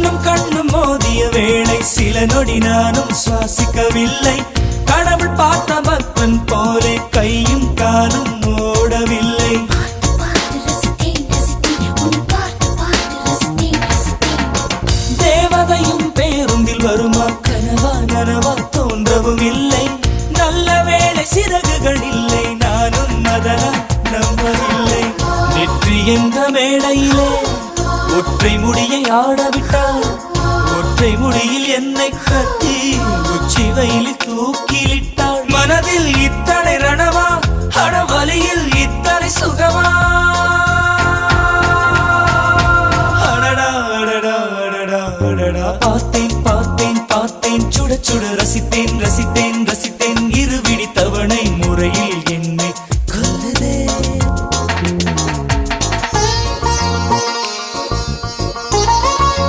கண்ணும் கண்ணும் மோதிய வேளை சில நொடி நானும் சுவாசிக்கவில்லை. கடவுள் பார்த்த பக்தன் போலே கையும் காலும் ஓடவில்லை. தேவதையும் பேருந்தில் வருமா கனவா நனவா தோன்றவும் இல்லை. நல்ல வேளை சிறகுகள் இல்லை, நானும் அதனா நம்பவில்லை. நெற்றி என்ற மேடையிலே ஒற்றை முடியை ஆடவிட்டாள். ஒற்றை முடியில் என்னை கட்டி உச்சி வயலில் தூக்கிலிட்டாள். மனதில் இத்தனை ரணமா, அடவலியில் இத்தனை சுகமா. அடடா அடடா அடடா அடடா. பார்த்தேன் பார்த்தேன் பார்த்தேன், சுட சுட ரசித்தேன் ரசித்தேன்.